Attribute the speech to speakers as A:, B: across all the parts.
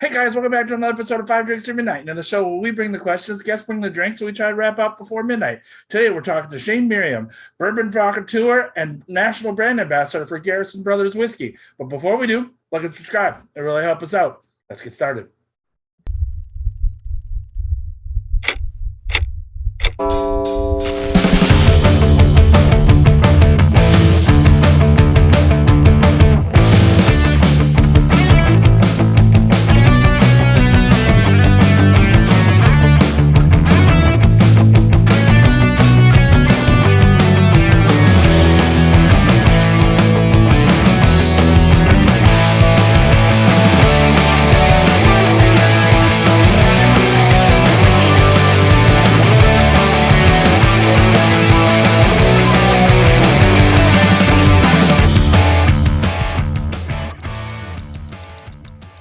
A: Hey guys, welcome back to another episode of Five Drinks or Midnight. Now the show where we bring the questions, guests bring the drinks, so we try to wrap up before midnight. Today we're talking to Shane Merriam, Bourbon Provocateur and National Brand Ambassador for Garrison Brothers Whiskey. But before we do, like and subscribe. It really helps us out. Let's get started.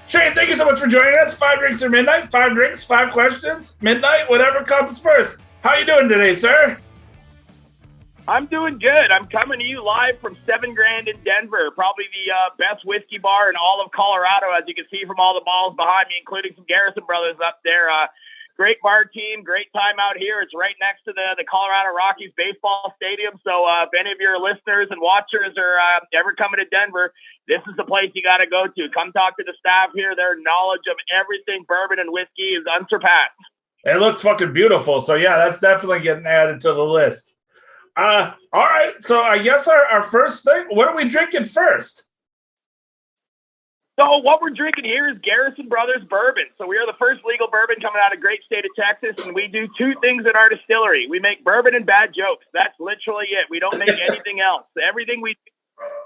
A: Shane, thank you so much for joining us. Five Drinks or Midnight, 5 drinks, 5 questions, midnight, whatever comes first. How you doing today, sir?
B: I'm doing good. I'm coming to you live from 7 Grand in Denver, probably the best whiskey bar in all of Colorado, as you can see from all the balls behind me, including some Garrison brothers up there. Great bar team, great time out here. It's right next to the Colorado Rockies baseball stadium. So if any of your listeners and watchers are ever coming to Denver, this is the place you got to go to. Come talk to the staff here. Their knowledge of everything bourbon and whiskey is unsurpassed.
A: It looks fucking beautiful. So yeah, that's definitely getting added to the list. All right. So I guess our first thing, what are we drinking first?
B: So what we're drinking here is Garrison Brothers Bourbon. So we are the first legal bourbon coming out of great state of Texas, and we do 2 things at our distillery. We make bourbon and bad jokes. That's literally it. We don't make anything else. Everything we do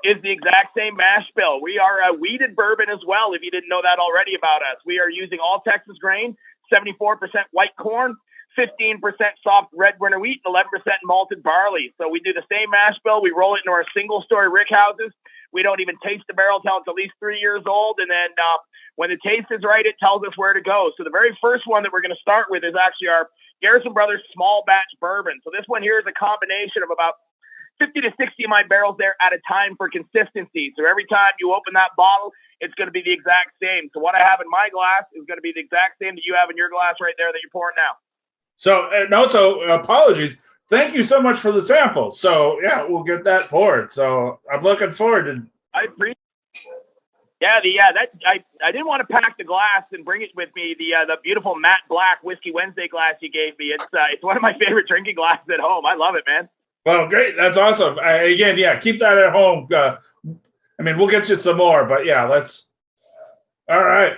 B: is the exact same mash bill. We are a weeded bourbon as well, if you didn't know that already about us. We are using all Texas grain, 74% white corn, 15% soft red winter wheat, and 11% malted barley. So we do the same mash bill. We roll it into our single-story rick houses. We don't even taste the barrel until it's at least 3 years old. And then when the taste is right, it tells us where to go. So the very first one that we're going to start with is actually our Garrison Brothers small batch bourbon. So this one here is a combination of about 50 to 60 of my barrels there at a time for consistency. So every time you open that bottle, it's going to be the exact same. So what I have in my glass is going to be the exact same that you have in your glass right there that you're pouring now.
A: So, and also, apologies. Thank you so much for the sample. So, yeah, we'll get that poured. So, I'm looking forward to.
B: I appreciate. I didn't want to pack the glass and bring it with me. The beautiful matte black Whiskey Wednesday glass you gave me. It's one of my favorite drinking glasses at home. I love it, man.
A: Well, great. That's awesome. Again, yeah, keep that at home. We'll get you some more, but yeah, let's. All right.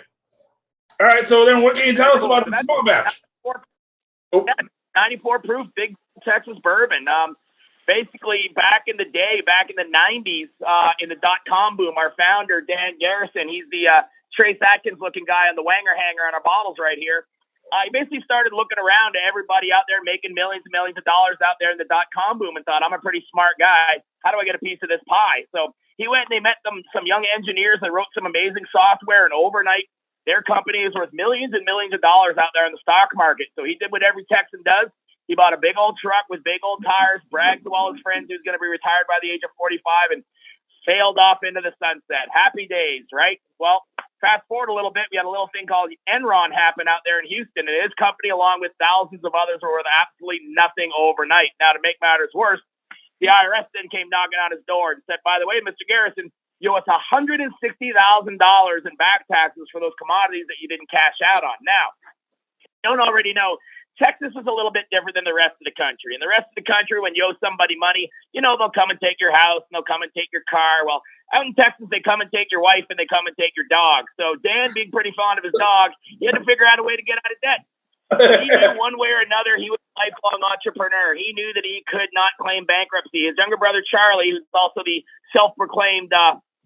A: So then, what can you tell us about the small batch?
B: 94 proof, big Texas bourbon. Basically, back in the day, back in the 90s, in the .com boom, our founder, Dan Garrison, he's the Trace Atkins looking guy on the Wanger hanger on our bottles right here. He basically started looking around to everybody out there making millions and millions of dollars out there in the .com boom and thought, I'm a pretty smart guy. How do I get a piece of this pie? So he went and they met some young engineers that wrote some amazing software, and overnight, their company is worth millions and millions of dollars out there in the stock market. So he did what every Texan does. He bought a big old truck with big old tires, bragged to all his friends he was going to be retired by the age of 45, and sailed off into the sunset. Happy days, right? Well, fast forward a little bit. We had a little thing called Enron happen out there in Houston, and his company, along with thousands of others, were worth absolutely nothing overnight. Now, to make matters worse, the IRS then came knocking on his door and said, by the way, Mr. Garrison, you owe us $160,000 in back taxes for those commodities that you didn't cash out on. Now, you don't already know, Texas is a little bit different than the rest of the country. In the rest of the country, when you owe somebody money, they'll come and take your house and they'll come and take your car. Well, out in Texas, they come and take your wife and they come and take your dog. So Dan, being pretty fond of his dog, he had to figure out a way to get out of debt. He knew one way or another he was a lifelong entrepreneur. He knew that he could not claim bankruptcy. His younger brother, Charlie, who's also the self-proclaimed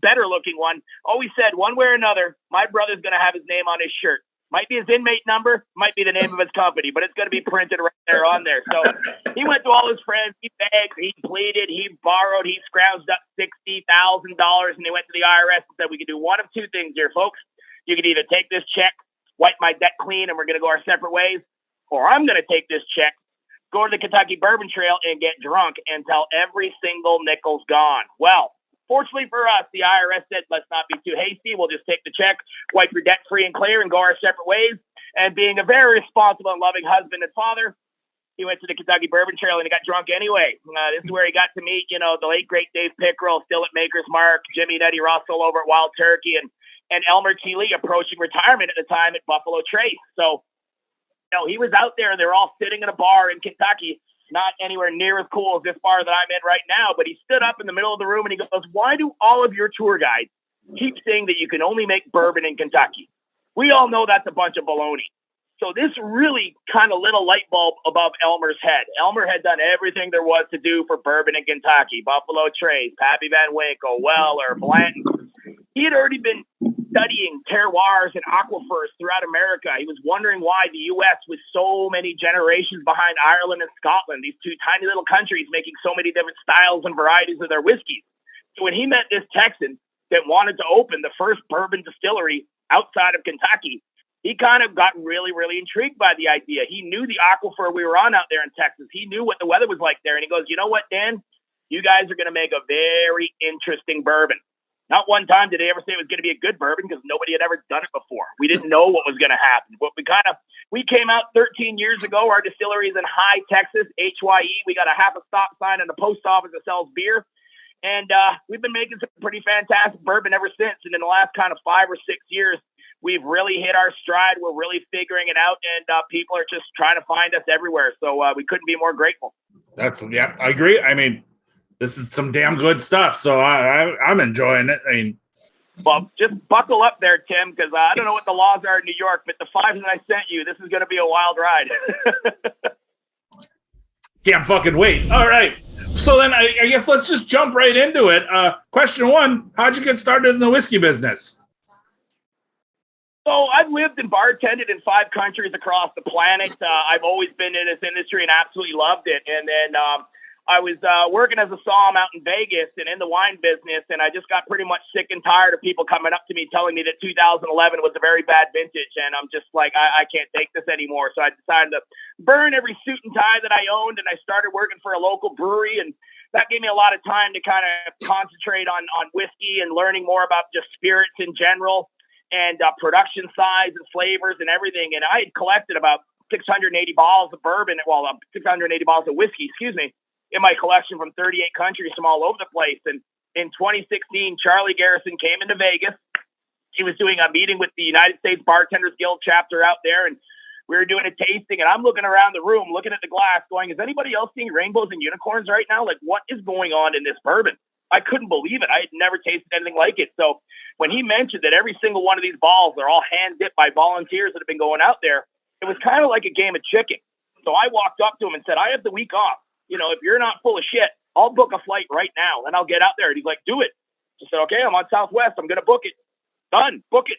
B: better-looking one, always said, one way or another, my brother's going to have his name on his shirt. Might be his inmate number, might be the name of his company, but it's going to be printed right there on there. So he went to all his friends, he begged, he pleaded, he borrowed, he scrounged up $60,000, and they went to the IRS and said, we can do one of 2 things here, folks. You can either take this check, wipe my debt clean, and we're going to go our separate ways, or I'm going to take this check, go to the Kentucky Bourbon Trail, and get drunk until every single nickel's gone. Well, Fortunately for us, the IRS said, let's not be too hasty. We'll just take the check, wipe your debt free and clear, and go our separate ways. And being a very responsible and loving husband and father, he went to the Kentucky Bourbon Trail and he got drunk anyway. This is where he got to meet, the late, great Dave Pickerel, still at Maker's Mark, Jimmy and Eddie Russell over at Wild Turkey, and Elmer T. Lee approaching retirement at the time at Buffalo Trace. So, he was out there and they were all sitting in a bar in Kentucky, not anywhere near as cool as this bar that I'm in right now, but he stood up in the middle of the room and he goes, why do all of your tour guides keep saying that you can only make bourbon in Kentucky? We all know that's a bunch of baloney. So this really kind of lit a light bulb above Elmer's head. Elmer had done everything there was to do for bourbon in Kentucky. Buffalo Trace, Pappy Van Winkle, Weller, Blanton. He had already been studying terroirs and aquifers throughout America. He was wondering why the U.S. was so many generations behind Ireland and Scotland, these two tiny little countries making so many different styles and varieties of their whiskeys. So when he met this Texan that wanted to open the first bourbon distillery outside of Kentucky, he kind of got really, really intrigued by the idea. He knew the aquifer we were on out there in Texas. He knew what the weather was like there. And he goes, you know what, Dan? You guys are going to make a very interesting bourbon. Not one time did he ever say it was going to be a good bourbon because nobody had ever done it before. We didn't know what was going to happen. But we came out 13 years ago. Our distillery is in High, Texas, HYE. We got a half a stop sign and a post office that sells beer. And we've been making some pretty fantastic bourbon ever since. And in the last kind of 5 or 6 years, we've really hit our stride. We're really figuring it out, and people are just trying to find us everywhere. So we couldn't be more grateful.
A: Yeah, I agree. I mean, this is some damn good stuff. So I'm enjoying it.
B: Well, just buckle up there, Tim, because I don't know what the laws are in New York, but the 5 that I sent you, this is going to be a wild ride.
A: Can't fucking wait. All right. So then I guess let's just jump right into it. Question 1, how'd you get started in the whiskey business?
B: So I've lived and bartended in 5 countries across the planet. I've always been in this industry and absolutely loved it. And then I was working as a somm out in Vegas and in the wine business, and I just got pretty much sick and tired of people coming up to me telling me that 2011 was a very bad vintage. And I'm just like, I can't take this anymore. So I decided to burn every suit and tie that I owned, and I started working for a local brewery. And that gave me a lot of time to kind of concentrate on whiskey and learning more about just spirits in general, and production size and flavors and everything. And I had collected about 680 bottles of bourbon, 680 bottles of whiskey, in my collection from 38 countries from all over the place. And in 2016, Charlie Garrison came into Vegas. He was doing a meeting with the United States Bartenders Guild chapter out there, and we were doing a tasting. And I'm looking around the room, looking at the glass, going, is anybody else seeing rainbows and unicorns right now? Like, what is going on in this bourbon? I couldn't believe it. I had never tasted anything like it. So when he mentioned that every single one of these bottles are all hand dipped by volunteers that have been going out there, it was kind of like a game of chicken. So I walked up to him and said, I have the week off. If you're not full of shit, I'll book a flight right now and I'll get out there. And he's like, do it. I said, okay, I'm on Southwest. I'm going to book it. Done. Book it.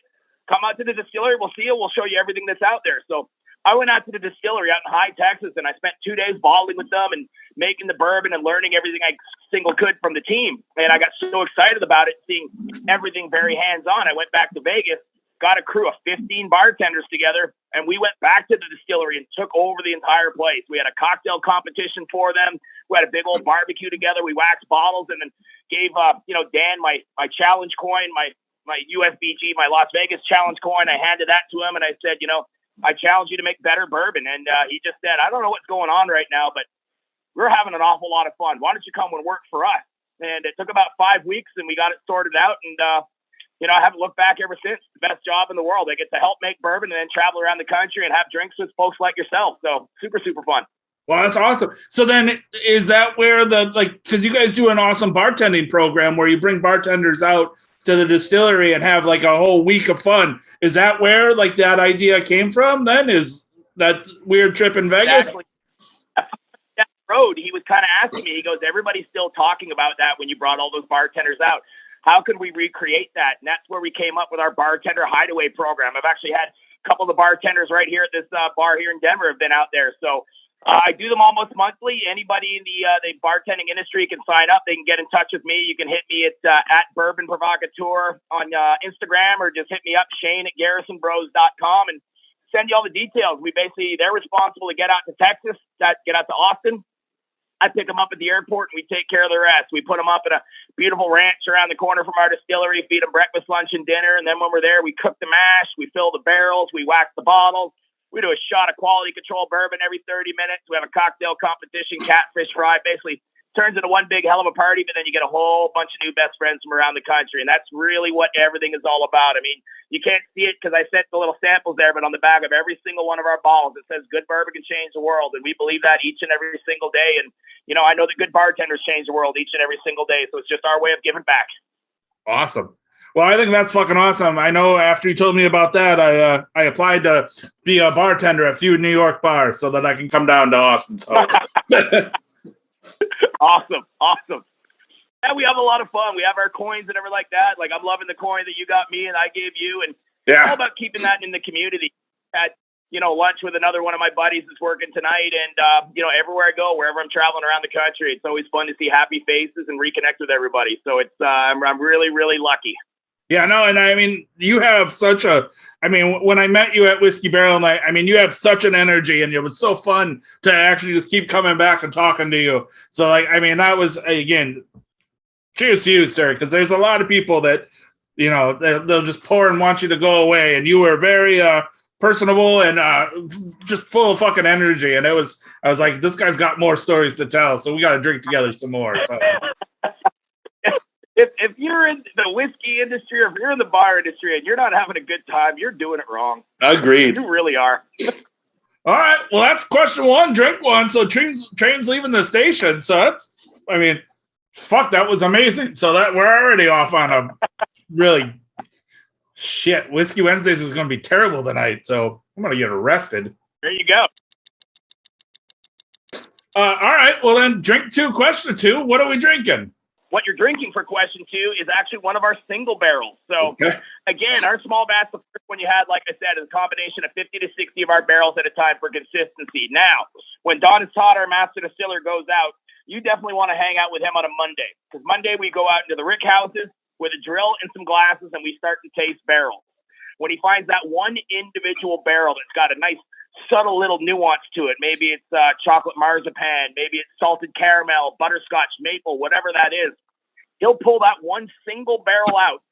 B: Come out to the distillery. We'll see you. We'll show you everything that's out there. So I went out to the distillery out in High, Texas, and I spent 2 days bottling with them and making the bourbon and learning everything I could from the team. And I got so excited about it, seeing everything very hands-on. I went back to Vegas, got a crew of 15 bartenders together, and we went back to the distillery and took over the entire place. We had a cocktail competition for them. We had a big old barbecue together. We waxed bottles and then gave, Dan my challenge coin, my USBG, my Las Vegas challenge coin. I handed that to him, and I said, I challenge you to make better bourbon. And he just said, I don't know what's going on right now, but we're having an awful lot of fun. Why don't you come and work for us? And it took about 5 weeks, and we got it sorted out. And, I haven't looked back ever since. The best job in the world. I get to help make bourbon and then travel around the country and have drinks with folks like yourself. So super, super fun.
A: Well, that's awesome. So then is that where because you guys do an awesome bartending program where you bring bartenders out to the distillery and have like a whole week of fun. Is that where that idea came from then? Is that weird trip in Vegas?
B: Exactly. Down the road, he was kind of asking me, he goes, everybody's still talking about that when you brought all those bartenders out. How could we recreate that? And that's where we came up with our bartender hideaway program. I've actually had a couple of the bartenders right here at this bar here in Denver have been out there. So I do them almost monthly. Anybody in the bartending industry can sign up. They can get in touch with me. You can hit me at Bourbon Provocateur on Instagram, or just hit me up, Shane@GarrisonBros.com, and send you all the details. They're responsible to get out to Texas, get out to Austin, I pick them up at the airport and we take care of the rest. We put them up at a beautiful ranch around the corner from our distillery, feed them breakfast, lunch, and dinner. And then when we're there, we cook the mash, we fill the barrels, we wax the bottles. We do a shot of quality control bourbon every 30 minutes. We have a cocktail competition, catfish fry. Basically turns into one big hell of a party, but then you get a whole bunch of new best friends from around the country. And that's really what everything is all about. I mean, you can't see it because I sent the little samples there, but on the back of every single one of our bottles, it says good bourbon can change the world. And we believe that each and every single day. And, you know, I know that good bartenders change the world each and every single day. So it's just our way of giving back.
A: Awesome. Well, I think that's fucking awesome. I know after you told me about that, I applied to be a bartender at a few New York bars so that I can come down to Austin. So.
B: Awesome. Yeah, we have a lot of fun. We have our coins and everything like that. Like, I'm loving the coin that you got me and I gave you. And it's all about keeping that in the community. Had, you know, lunch with another one of my buddies that's working tonight. And, you know, everywhere I go, wherever I'm traveling around the country, it's always fun to see happy faces and reconnect with everybody. So it's, I'm really, really lucky.
A: Yeah, no, and I mean, you have such a, I mean, when I met you at Whiskey Barrel Nite, I mean, you have such an energy, and it was so fun to actually just keep coming back and talking to you. So, like, I mean, that was, again, cheers to you, sir, because there's a lot of people that, you know, they'll just pour and want you to go away, and you were very personable and just full of fucking energy, and I was like, this guy's got more stories to tell, so we got to drink together some more, so.
B: If you're in the whiskey industry or if you're in the bar industry and you're not having a good time, you're doing it wrong.
A: Agreed.
B: You really are.
A: All right. Well, that's question one, drink one. So train's leaving the station. So that's, I mean, fuck, that was amazing. So that we're already off on a really shit. Whiskey Wednesdays is going to be terrible tonight. So I'm going to get arrested.
B: There you go.
A: All right. Well, then drink two, question two. What are we drinking?
B: What you're drinking for question two is actually one of our single barrels. So, Again, our small batch, the first one you had, like I said, is a combination of 50 to 60 of our barrels at a time for consistency. Now, when Don Todd, our master distiller, goes out, you definitely want to hang out with him on a Monday. Because Monday we go out into the rick houses with a drill and some glasses, and we start to taste barrels. When he finds that one individual barrel that's got a nice subtle little nuance to it, maybe it's chocolate marzipan, maybe it's salted caramel, butterscotch, maple, whatever that is, he'll pull that one single barrel out.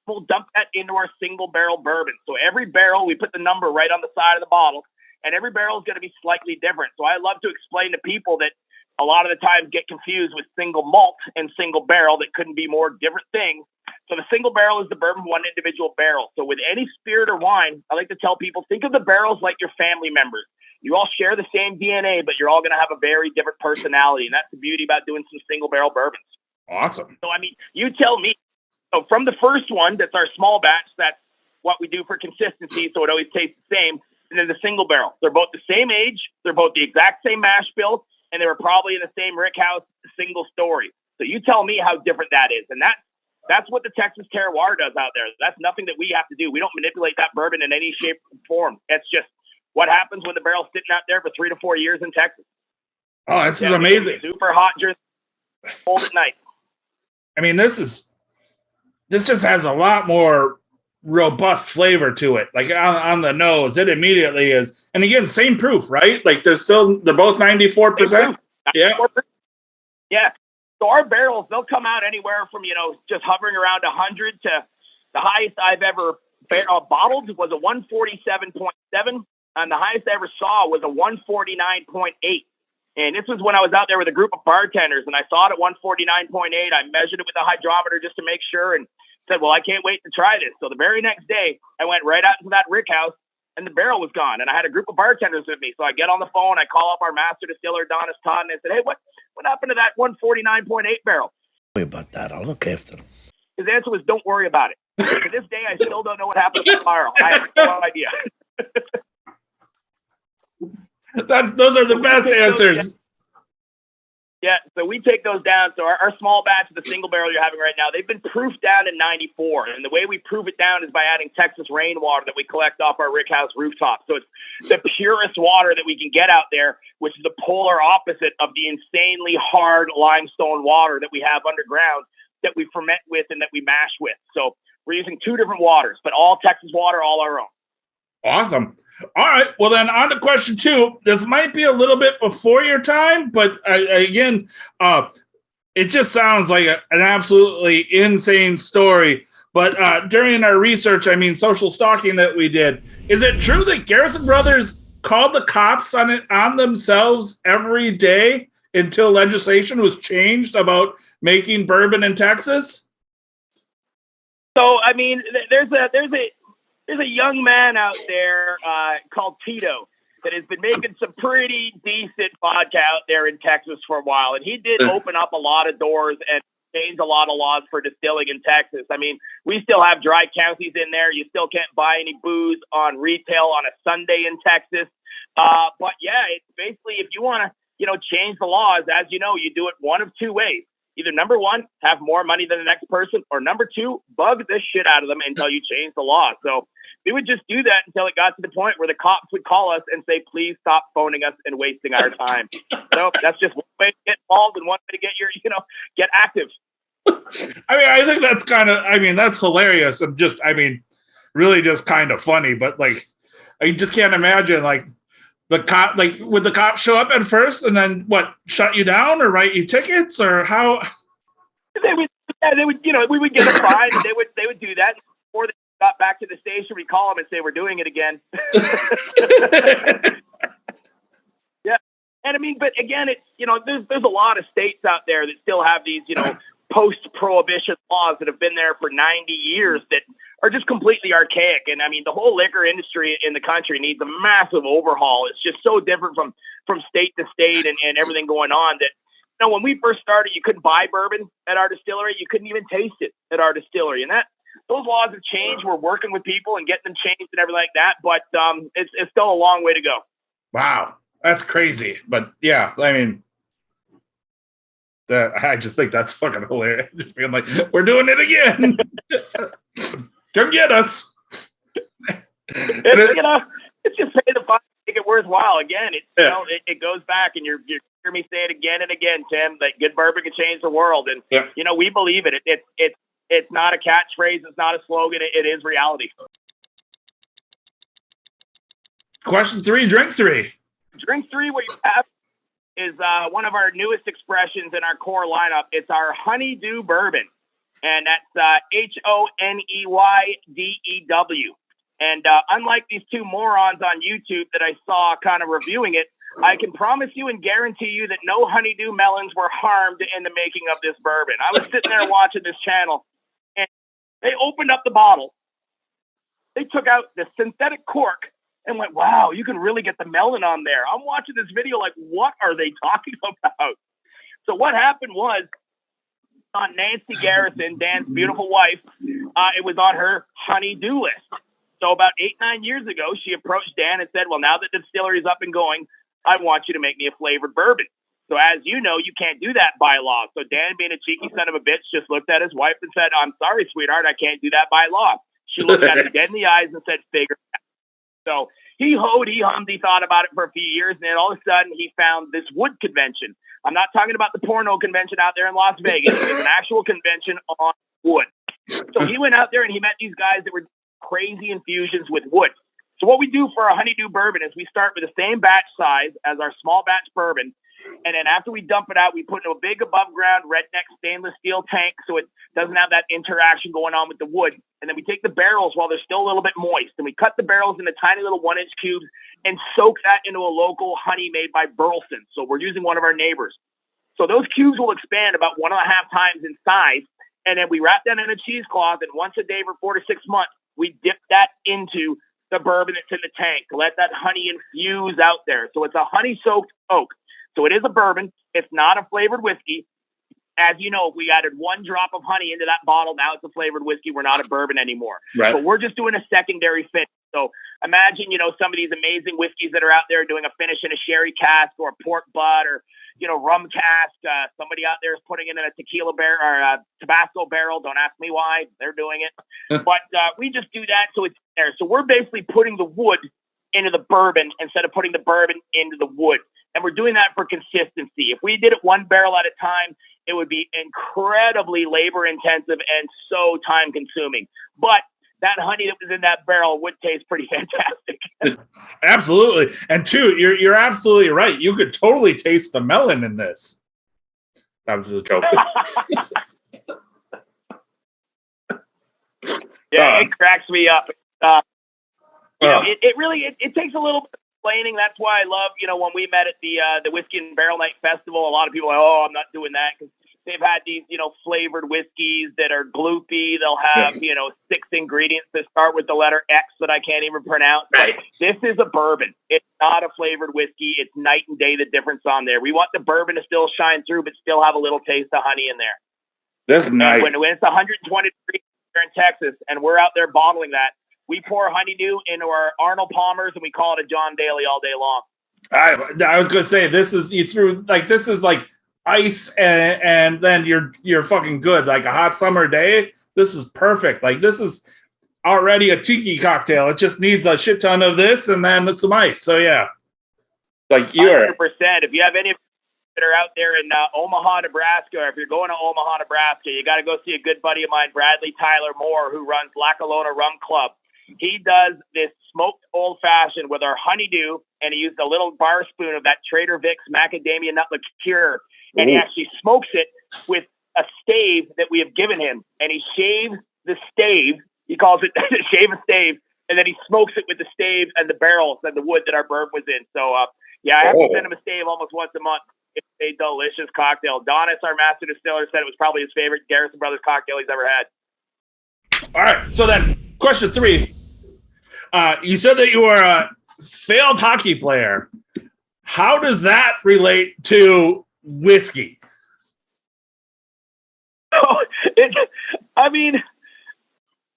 B: We'll dump that into our single barrel bourbon. So every barrel, we put the number right on the side of the bottle, and every barrel is going to be slightly different. So I love to explain to people that a lot of the times get confused with single malt and single barrel that couldn't be more different things. So the single barrel is the bourbon, one individual barrel. So with any spirit or wine, I like to tell people, think of the barrels like your family members. You all share the same DNA, but you're all going to have a very different personality. And that's the beauty about doing some single barrel bourbons.
A: Awesome.
B: So, I mean, you tell me. So from the first one, that's our small batch, that's what we do for consistency, so it always tastes the same. And then the single barrel. They're both the same age. They're both the exact same mash bill, and they were probably in the same rick house, single story. So you tell me how different that is. And that's what the Texas terroir does out there. That's nothing that we have to do. We don't manipulate that bourbon in any shape or form. It's just what happens when the barrel's sitting out there for 3 to 4 years in Texas.
A: Oh, this is amazing.
B: Super hot, just cold at night.
A: I mean, this just has a lot more robust flavor to it. Like on the nose, it immediately is. And again, same proof, right? Like they're both 94%. Yeah.
B: Yeah. So our barrels, they'll come out anywhere from, just hovering around 100 to the highest I've ever bottled was a 147.7, and the highest I ever saw was a 149.8. And this was when I was out there with a group of bartenders, and I saw it at 149.8. I measured it with a hydrometer just to make sure, and said, well, I can't wait to try this. So the very next day, I went right out into that rick house, and the barrel was gone. And I had a group of bartenders with me. So I get on the phone, I call up our master distiller, Don Todd, and I said, hey, what happened to that 149.8 barrel?
C: Don't worry about that. I'll look after them.
B: His answer was, don't worry about it. To this day, I still don't know what happened to the barrel. I have no idea.
A: Those are the best answers.
B: Yeah, so we take those down. So our small batch of the single barrel you're having right now, they've been proofed down in 94. And the way we prove it down is by adding Texas rainwater that we collect off our rick house rooftop. So it's the purest water that we can get out there, which is the polar opposite of the insanely hard limestone water that we have underground that we ferment with and that we mash with. So we're using two different waters, but all Texas water, all our own.
A: Awesome. All right. Well, then on to question 2. This might be a little bit before your time, but again, it just sounds like an absolutely insane story. But during our research, social stalking that we did, is it true that Garrison Brothers called the cops on themselves every day until legislation was changed about making bourbon in Texas?
B: So, there's a young man out there called Tito that has been making some pretty decent vodka out there in Texas for a while. And he did open up a lot of doors and change a lot of laws for distilling in Texas. We still have dry counties in there. You still can't buy any booze on retail on a Sunday in Texas. But yeah, it's basically, if you want to, change the laws, as you know, you do it one of 2 ways. Either number 1, have more money than the next person, or number 2, bug the shit out of them until you change the law. So we would just do that until it got to the point where the cops would call us and say, please stop phoning us and wasting our time. So that's just one way to get involved and one way to get get active.
A: I think that's that's hilarious and just, really just kind of funny. But I just can't imagine the cop, would the cops show up at first and then shut you down or write you tickets or how?
B: They would, we would get a fine. And they would do that. Before they got back to the station, we call them and say, we're doing it again. Yeah. And but again, it's, there's a lot of states out there that still have these, post-prohibition laws that have been there for 90 years that are just completely archaic. And the whole liquor industry in the country needs a massive overhaul. It's just so different from state to state and everything going on that, when we first started, you couldn't buy bourbon at our distillery. You couldn't even taste it at our distillery. And those laws have changed. We're working with people and getting them changed and everything like that. But it's still a long way to go.
A: Wow. That's crazy. But yeah, I just think that's fucking hilarious. Just being like, we're doing it again. Come get us.
B: It's just pay the fine to make it worthwhile. Again, it goes back, and you hear me say it again and again, Tim. That good bourbon can change the world, and we believe it. It's not a catchphrase. It's not a slogan. It is reality.
A: Question 3, drink 3.
B: Drink 3. What you have is one of our newest expressions in our core lineup. It's our honeydew bourbon, and that's HONEYDEW. And unlike these 2 morons on YouTube that I saw kind of reviewing it, I can promise you and guarantee you that no honeydew melons were harmed in the making of this bourbon. I was sitting there watching this channel, and they opened up the bottle. They took out the synthetic cork and went, wow, you can really get the melon on there. I'm watching this video like, what are they talking about? So what happened was, on Nancy Garrison, Dan's beautiful wife, it was on her honey-do list. So about 8-9 years ago, she approached Dan and said, well, now that the distillery is up and going, I want you to make me a flavored bourbon. So as you know, you can't do that by law. So Dan, being a cheeky son of a bitch, just looked at his wife and said, I'm sorry, sweetheart, I can't do that by law. She looked at him dead in the eyes and said, figure it out. So he hoed, he hummed, he thought about it for a few years, and then all of a sudden he found this wood convention. I'm not talking about the porno convention out there in Las Vegas. It was an actual convention on wood. So he went out there and he met these guys that were crazy infusions with wood. So what we do for our honeydew bourbon is we start with the same batch size as our small batch bourbon. And then after we dump it out, we put it in a big above ground redneck stainless steel tank so it doesn't have that interaction going on with the wood. And then we take the barrels while they're still a little bit moist, and we cut the barrels into tiny little 1-inch cubes and soak that into a local honey made by Burleson. So we're using one of our neighbors. So those cubes will expand about 1.5 times in size. And then we wrap that in a cheesecloth, and once a day for 4 to 6 months, we dip that into the bourbon that's in the tank to let that honey infuse out there. So it's a honey-soaked oak. So it is a bourbon. It's not a flavored whiskey. As you know, if we added 1 drop of honey into that bottle, now it's a flavored whiskey. We're not a bourbon anymore.
A: Right.
B: But we're just doing a secondary finish. So imagine, some of these amazing whiskeys that are out there doing a finish in a sherry cask or a port butt or, rum cask. Somebody out there is putting it in a tequila barrel or a Tabasco barrel. Don't ask me why. They're doing it. But we just do that so it's there. So we're basically putting the wood into the bourbon instead of putting the bourbon into the wood. And we're doing that for consistency. If we did it 1 barrel at a time, it would be incredibly labor intensive and so time consuming. But that honey that was in that barrel would taste pretty fantastic.
A: Absolutely. And two, you're absolutely right. You could totally taste the melon in this. That was a joke.
B: Yeah, it cracks me up. It really takes a little bit of explaining. That's why I love, when we met at the Whiskey and Barrel Nite Festival, a lot of people are like, oh, I'm not doing that, because they've had these, flavored whiskeys that are gloopy. They'll have, 6 ingredients that start with the letter X that I can't even pronounce.
A: Right.
B: This is a bourbon. It's not a flavored whiskey. It's night and day the difference on there. We want the bourbon to still shine through, but still have a little taste of honey in there.
A: That's nice.
B: When it's 120 degrees here in Texas and we're out there bottling that, we pour honeydew into our Arnold Palmers and we call it a John Daly all day long.
A: I was going to say, this is like ice and then you're fucking good. Like a hot summer day, this is perfect. Like this is already a tiki cocktail. It just needs a shit ton of this and then it's some ice. So yeah, like you're
B: 100%. If you have any that are out there in Omaha, Nebraska, or if you're going to Omaha, Nebraska, you got to go see a good buddy of mine, Bradley Tyler Moore, who runs La Colona Rum Club. He does this smoked old fashioned with our honeydew, and he used a little bar spoon of that Trader Vic's macadamia nut liqueur, and he actually smokes it with a stave that we have given him, and he shaves the stave. He calls it shave a stave, and then he smokes it with the stave and the barrels and the wood that our bourbon was in. So, I have to send him a stave almost once a month. It's a delicious cocktail. Donis, our master distiller, said it was probably his favorite Garrison Brothers cocktail he's ever had.
A: All right. So then, question 3. You said that you were a failed hockey player. How does that relate to whiskey?
B: I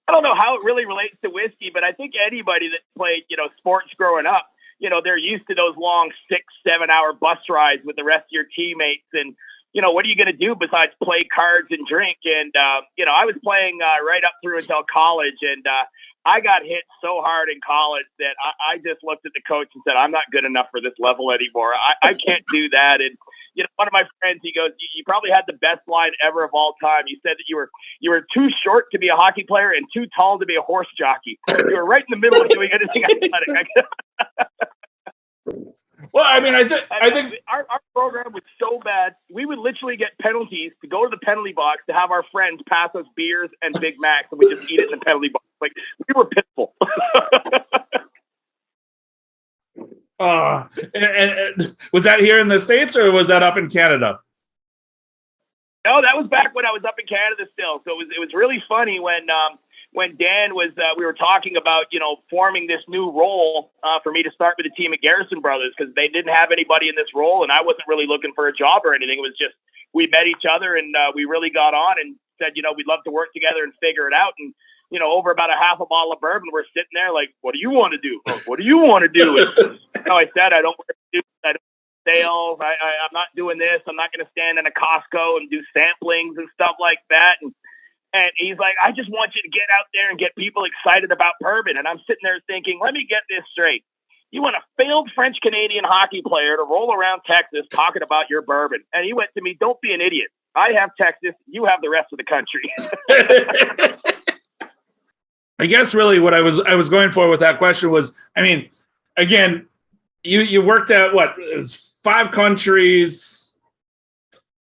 B: don't know how it really relates to whiskey, but I think anybody that played, sports growing up, they're used to those long 6-7 hour bus rides with the rest of your teammates. And, what are you going to do besides play cards and drink? And, I was playing right up through until college, and I got hit so hard in college that I just looked at the coach and said, I'm not good enough for this level anymore. I can't do that. And, one of my friends, he goes, you probably had the best line ever of all time. You said that you were too short to be a hockey player and too tall to be a horse jockey. You were right in the middle of doing anything athletic.
A: Well, I think
B: our program was so bad, we would literally get penalties to go to the penalty box to have our friends pass us beers and Big Macs, and we just eat it in the penalty box. Like, we were pitiful.
A: And was that here in the States or was that up in Canada?
B: No, that was back when I was up in Canada still. So it was really funny when Dan was, we were talking about, forming this new role for me to start with the team at Garrison Brothers, because they didn't have anybody in this role and I wasn't really looking for a job or anything. It was just, we met each other and we really got on and said, we'd love to work together and figure it out. And, over about a half a bottle of bourbon, we're sitting there like, what do you want to do? What do you want to do? And, I said, I don't want to do sales. I'm not doing this. I'm not going to stand in a Costco and do samplings and stuff like that. And he's like, I just want you to get out there and get people excited about bourbon. And I'm sitting there thinking, let me get this straight. You want a failed French-Canadian hockey player to roll around Texas talking about your bourbon. And he went to me, don't be an idiot. I have Texas. You have the rest of the country.
A: I guess really what I was going for with that question was, again, you worked at it was 5 countries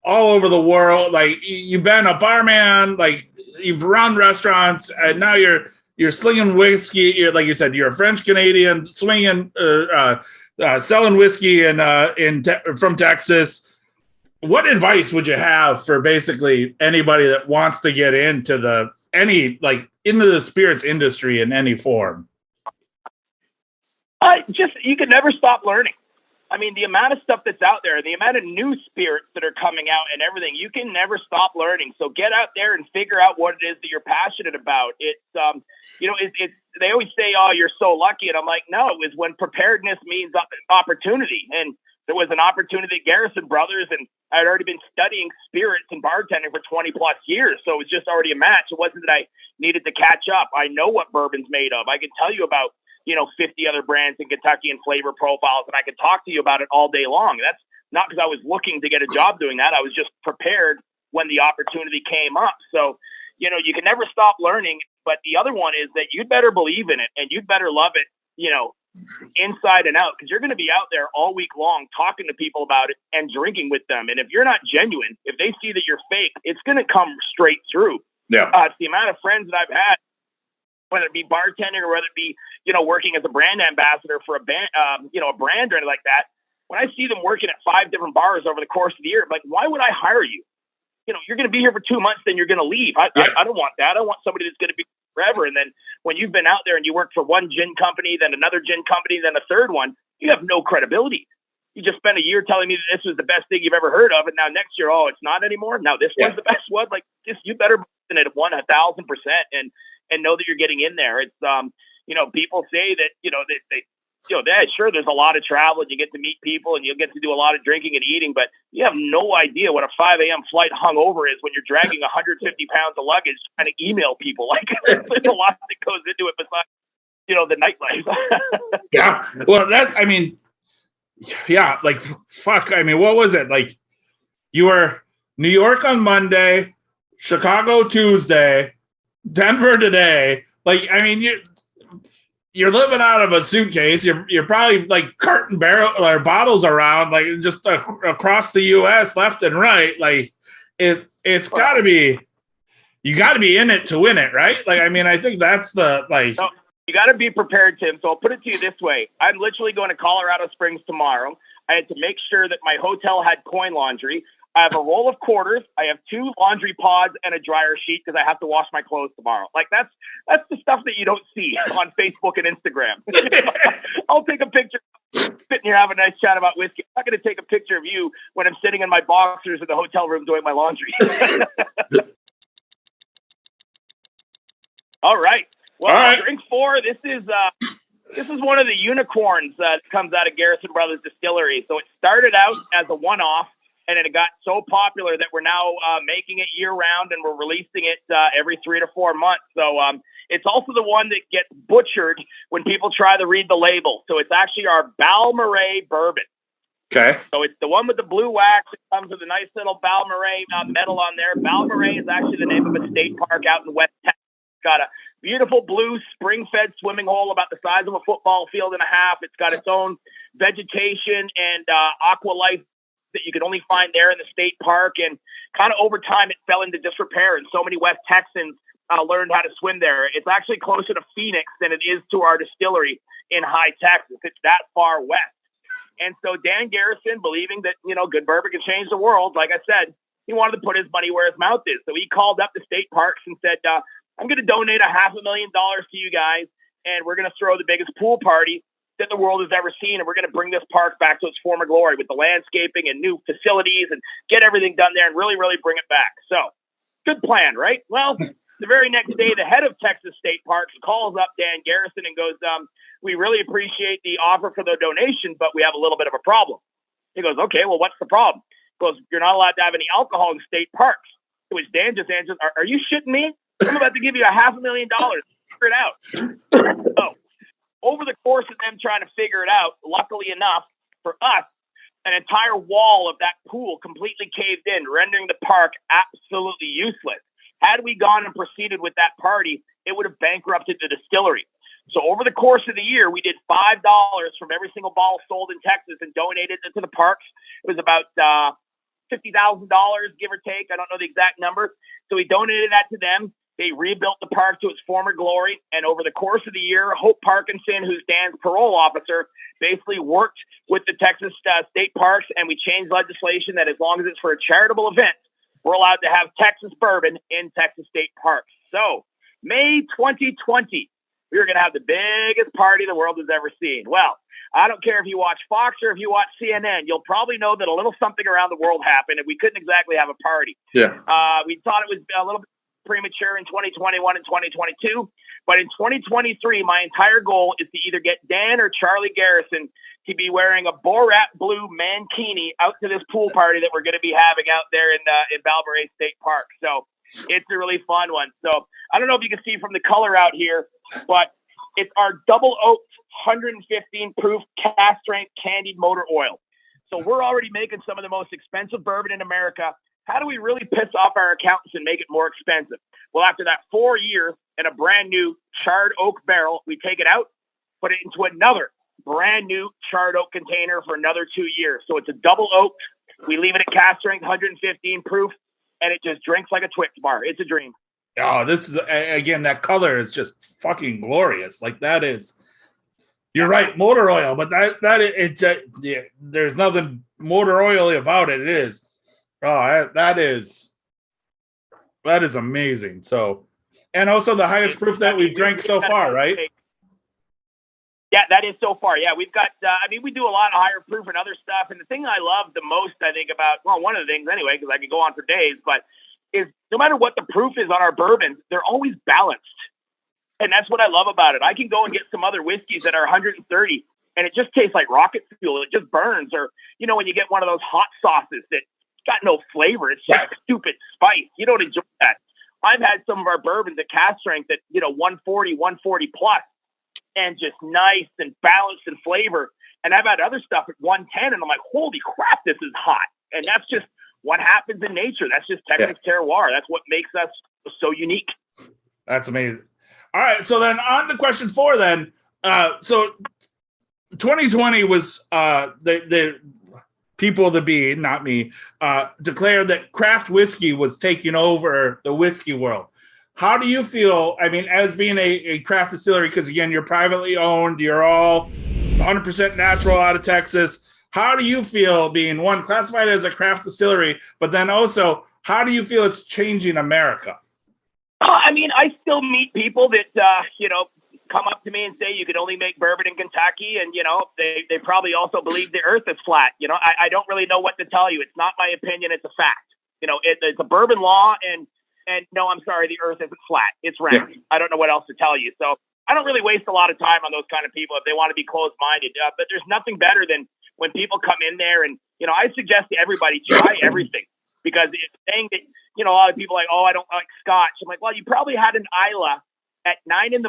A: all over the world. Like you've been a barman, like you've run restaurants, and now you're slinging whiskey. Like you said, you're a French Canadian swinging, selling whiskey from Texas. What advice would you have for basically anybody that wants to get into the spirits industry in any form?
B: You can never stop learning. The amount of stuff that's out there, the amount of new spirits that are coming out and everything, you can never stop learning. So get out there and figure out what it is that you're passionate about. It's, they always say, oh, you're so lucky. And I'm like, no, it was when preparedness means opportunity. And there was an opportunity at Garrison Brothers, and I'd already been studying spirits and bartending for 20 plus years. So it was just already a match. It wasn't that I needed to catch up. I know what bourbon's made of. I can tell you about 50 other brands in Kentucky and flavor profiles, and I could talk to you about it all day long. That's not because I was looking to get a job doing that. I was just prepared when the opportunity came up. So, you can never stop learning. But the other one is that you'd better believe in it and you'd better love it, inside and out, because you're going to be out there all week long talking to people about it and drinking with them. And if you're not genuine, if they see that you're fake, it's going to come straight through.
A: Yeah.
B: It's the amount of friends that I've had, whether it be bartending or whether it be, working as a brand ambassador for a band, a brand or anything like that. When I see them working at 5 different bars over the course of the year, I'm like, why would I hire you? You're going to be here for 2 months, then you're going to leave. I don't want that. I want somebody that's going to be forever. And then when you've been out there and you work for one gin company, then another gin company, then a third one, you have no credibility. You just spent a year telling me that this was the best thing you've ever heard of, and now next year, it's not anymore. Now this one's the best one. Like, just you better believe in it 1,000%, and know that you're getting in there. It's people say that sure, there's a lot of travel and you get to meet people and you'll get to do a lot of drinking and eating, but you have no idea what a 5 a.m. flight hungover is when you're dragging 150 pounds of luggage trying to email people. Like, there's a lot that goes into it besides, the nightlife.
A: Yeah. Well, like, fuck. I mean, what was it? Like, you were New York on Monday, Chicago Tuesday, Denver today. Like, I mean, you're living out of a suitcase. You're probably like carting barrel or bottles around, like just across the U.S. left and right. Like, it's got to be, you got to be in it to win it, right? Like, I mean, I think that's the like.
B: No, you got to be prepared, Tim. So I'll put it to you this way: I'm literally going to Colorado Springs tomorrow. I had to make sure that my hotel had coin laundry. I have a roll of quarters. I have 2 laundry pods and a dryer sheet because I have to wash my clothes tomorrow. Like, that's the stuff that you don't see on Facebook and Instagram. I'll take a picture sitting here having a nice chat about whiskey. I'm not going to take a picture of you when I'm sitting in my boxers in the hotel room doing my laundry. All right. Well,
A: all right.
B: Drink 4. This is one of the unicorns that comes out of Garrison Brothers Distillery. So it started out as a one-off, and then it got so popular that we're now making it year-round, and we're releasing it every 3 to 4 months. So it's also the one that gets butchered when people try to read the label. So it's actually our Balmoral bourbon.
A: Okay.
B: So it's the one with the blue wax. It comes with a nice little Balmoral medal on there. Balmoral is actually the name of a state park out in West Texas. It's got a beautiful blue spring-fed swimming hole about the size of a football field and a half. It's got its own vegetation and aqua life that you can only find there in the state park. And kind of over time, it fell into disrepair, and so many West Texans learned how to swim there. It's actually closer to Phoenix than it is to our distillery in High Texas. It's that far west. And so Dan Garrison, believing that, good bourbon can change the world, like I said, he wanted to put his money where his mouth is. So he called up the state parks and said, I'm going to donate $500,000 to you guys, and we're going to throw the biggest pool party that the world has ever seen, and we're going to bring this park back to its former glory with the landscaping and new facilities and get everything done there and really, really bring it back. So, good plan, right? Well, the very next day, the head of Texas State Parks calls up Dan Garrison and goes, we really appreciate the offer for the donation, but we have a little bit of a problem. He goes, okay, well, what's the problem? He goes, you're not allowed to have any alcohol in state parks. To which Dan just answers, are you shitting me? I'm about to give you $500,000. Figure it out. So, over the course of them trying to figure it out, luckily enough for us, an entire wall of that pool completely caved in, rendering the park absolutely useless. Had we gone and proceeded with that party, it would have bankrupted the distillery. So over the course of the year, we did $5 from every single bottle sold in Texas and donated it to the parks. It was about $50,000, give or take. I don't know the exact number. So we donated that to them. They rebuilt the park to its former glory, and over the course of the year, Hope Parkinson, who's Dan's parole officer, basically worked with the Texas state parks, and we changed legislation that as long as it's for a charitable event, we're allowed to have Texas bourbon in Texas state parks. So, May 2020, we were going to have the biggest party the world has ever seen. Well, I don't care if you watch Fox or if you watch CNN, you'll probably know that a little something around the world happened, and we couldn't exactly have a party.
A: Yeah.
B: We thought it was a little bit premature in 2021 and 2022, but in 2023 my entire goal is to either get Dan or Charlie Garrison to be wearing a Borat blue mankini out to this pool party that we're going to be having out there in Balmoral State Park. So it's a really fun one. So I don't know if you can see from the color out here, but it's our double oaked 115 proof cast strength candied motor oil. So we're already making some of the most expensive bourbon in America how do we really piss off our accountants and make it more expensive? Well, after that 4 years and a brand new charred oak barrel, we take it out, put it into another brand new charred oak container for another 2 years. So it's a double oak. We leave it at cask strength, 115 proof, and it just drinks like a Twix bar. It's a dream.
A: Oh, this is, again, that color is just fucking glorious. Like, that is, you're right, motor oil, but there's nothing motor oily about it. It is. Oh, that is amazing. So, and also the highest proof that we've drank so far, right?
B: Yeah, that is so far. Yeah, we've got, we do a lot of higher proof and other stuff. And the thing I love the most, I think about, well, one of the things anyway, because I could go on for days, but is no matter what the proof is on our bourbons, they're always balanced. And that's what I love about it. I can go and get some other whiskeys that are 130 and it just tastes like rocket fuel. It just burns. Or, when you get one of those hot sauces that got no flavor, it's just stupid spice. You don't enjoy that. I've had some of our bourbons at cask strength at, 140 plus and just nice and balanced in flavor. And I've had other stuff at 110 and I'm like, holy crap, this is hot. And that's just what happens in nature. That's just Texas terroir. That's what makes us so unique.
A: That's amazing. All right, so then on to question 4 then. So 2020 was the people to be, not me, declared that craft whiskey was taking over the whiskey world. How do you feel, as being a craft distillery, because again, you're privately owned, you're all 100% natural out of Texas. How do you feel being, one, classified as a craft distillery, but then also, how do you feel it's changing America?
B: I still meet people that, come up to me and say you can only make bourbon in Kentucky. And, they probably also believe the earth is flat. I don't really know what to tell you. It's not my opinion. It's a fact. It's a bourbon law. And no, I'm sorry, the earth isn't flat. It's round. Yeah. I don't know what else to tell you. So I don't really waste a lot of time on those kind of people if they want to be closed-minded. But there's nothing better than when people come in there and, I suggest to everybody, try everything. Because it's saying that, a lot of people are like, oh, I don't like scotch. I'm like, well, you probably had an Isla at 9 a.m.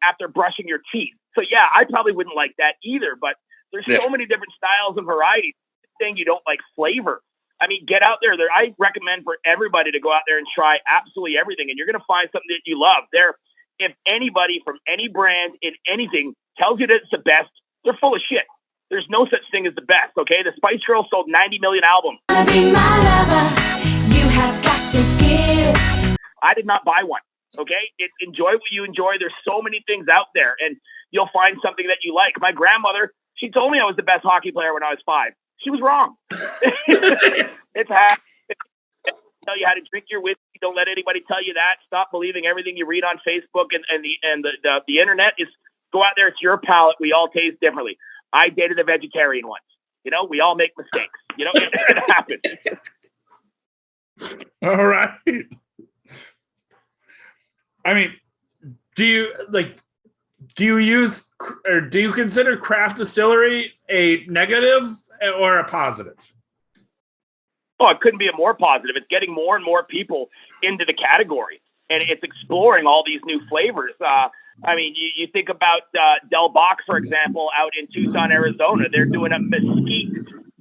B: after brushing your teeth. So yeah, I probably wouldn't like that either, but there's so many different styles and varieties. Saying you don't like flavor. Get out there. I recommend for everybody to go out there and try absolutely everything, and you're going to find something that you love. If anybody from any brand in anything tells you that it's the best, they're full of shit. There's no such thing as the best, okay? The Spice Girls sold 90 million albums. Be my lover. You have got to give. I did not buy one, okay? Enjoy what you enjoy. There's so many things out there, and you'll find something that you like. My grandmother, she told me I was the best hockey player when I was 5. She was wrong. It's half. Tell you how to drink your whiskey. Don't let anybody tell you that. Stop believing everything you read on Facebook and the internet. Is go out there. It's your palate. We all taste differently. I dated a vegetarian once. We all make mistakes. It happens.
A: All right. Do you consider craft distillery a negative or a positive?
B: Oh, it couldn't be a more positive. It's getting more and more people into the category, and it's exploring all these new flavors. You think about Del Bach, for example, out in Tucson, Arizona. They're doing a mesquite,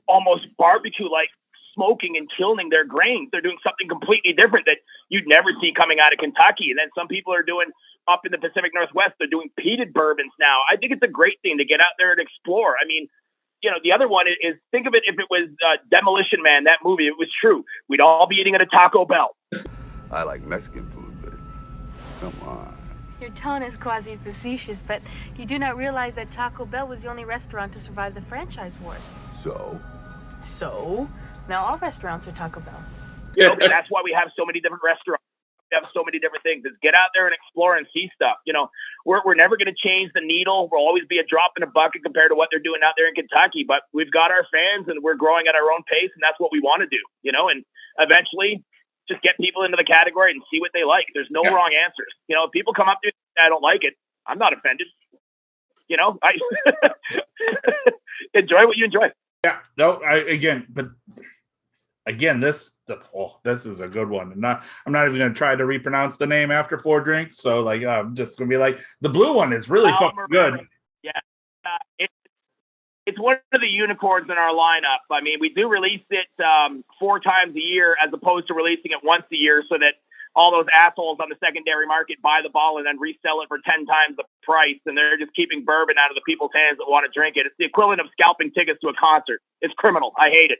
B: almost barbecue-like smoking and kilning their grains. They're doing something completely different that you'd never see coming out of Kentucky. And then some people are doing up in the Pacific Northwest, they're doing peated bourbons now. I think it's a great thing to get out there and explore. The other one is, think of it if it was Demolition Man, that movie. It was true. We'd all be eating at a Taco Bell.
D: I like Mexican food, but come on.
E: Your tone is quasi-facetious, but you do not realize that Taco Bell was the only restaurant to survive the franchise wars. So? Now all restaurants are Taco Bell.
B: That's why we have so many different restaurants. We have so many different things. Is get out there and explore and see stuff. We're never going to change the needle. We'll always be a drop in a bucket compared to what they're doing out there in Kentucky. But we've got our fans, and we're growing at our own pace, and that's what we want to do. And eventually, just get people into the category and see what they like. There's no wrong answers. If people come up to me and I don't like it, I'm not offended. I enjoy what you enjoy.
A: Yeah. No. Again, this is a good one. I'm not even going to try to repronounce the name after 4 drinks. So I'm just going to be like, the blue one is really fucking good.
B: Yeah. it's one of the unicorns in our lineup. I mean, we do release it 4 times a year as opposed to releasing it once a year so that all those assholes on the secondary market buy the bottle and then resell it for 10 times the price. And they're just keeping bourbon out of the people's hands that want to drink it. It's the equivalent of scalping tickets to a concert. It's criminal. I hate it.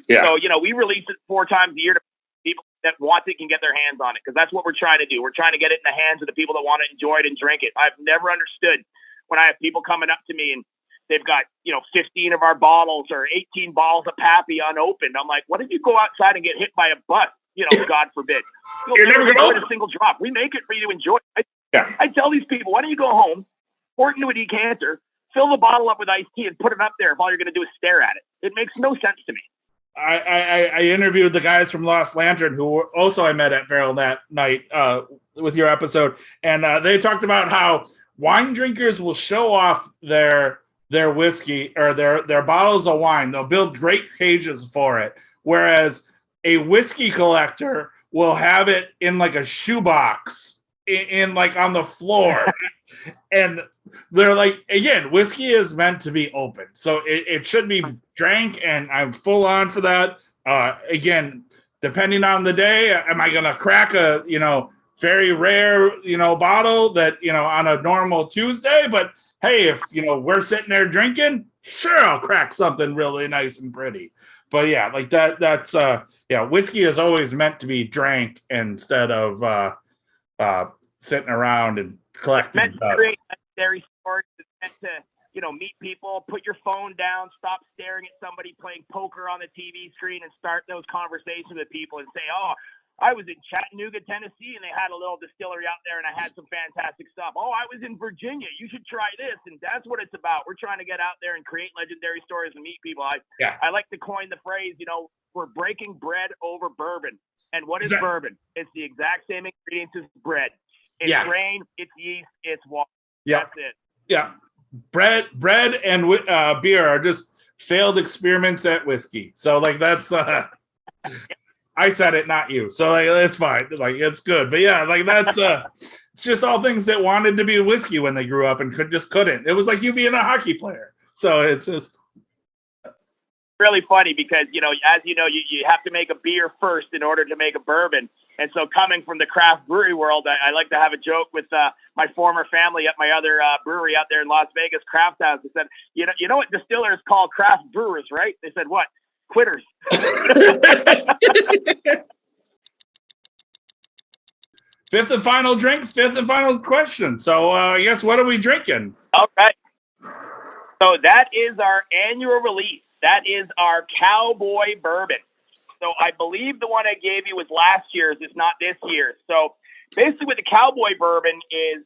A: Yeah.
B: So, we release it 4 times a year to people that want it can get their hands on it, because that's what we're trying to do. We're trying to get it in the hands of the people that want to enjoy it and drink it. I've never understood when I have people coming up to me and they've got, 15 of our bottles or 18 bottles of Pappy unopened. I'm like, what if you go outside and get hit by a bus? God forbid.
A: You're never going to
B: open a single drop. We make it for you to enjoy. I tell these people, why don't you go home, pour it into a decanter, fill the bottle up with iced tea, and put it up there if all you're going to do is stare at it. It makes no sense to me.
A: I interviewed the guys from Lost Lantern who also I met at Barrel Nite with your episode, and they talked about how wine drinkers will show off their whiskey or their bottles of wine. They'll build great cages for it, whereas a whiskey collector will have it in like a shoebox in like on the floor. And they're like, again, whiskey is meant to be open. So it should be drank, and I'm full on for that. Again, depending on the day, am I going to crack a, very rare, bottle that, on a normal Tuesday? But hey, if, we're sitting there drinking, sure, I'll crack something really nice and pretty. But yeah, like that's whiskey is always meant to be drank instead of sitting around and collecting
B: meant
A: dust.
B: To create legendary stories. It's meant to, meet people, put your phone down, stop staring at somebody playing poker on the TV screen, and start those conversations with people and say, oh, I was in Chattanooga, Tennessee, and they had a little distillery out there, and I had some fantastic stuff. Oh, I was in Virginia. You should try this. And that's what it's about. We're trying to get out there and create legendary stories and meet people. I like to coin the phrase, we're breaking bread over bourbon. And what is bourbon? It's the exact same ingredients as bread. It's grain, it's yeast, it's water.
A: Yeah.
B: That's it. Yeah.
A: Bread and beer are just failed experiments at whiskey. So like that's I said it, not you. So like it's fine. Like it's good. But yeah, like that's it's just all things that wanted to be whiskey when they grew up and couldn't. It was like you being a hockey player. So it's just
B: really funny because, as you have to make a beer first in order to make a bourbon. And so coming from the craft brewery world, I like to have a joke with my former family at my other brewery out there in Las Vegas, Craft House. They said, you know what distillers call craft brewers, right? They said, what? Quitters.
A: Fifth and final question. So I guess what are we drinking?
B: All right. So that is our annual release. That is our Cowboy Bourbon. So I believe the one I gave you was last year's. It's not this year's. So basically what the Cowboy Bourbon is,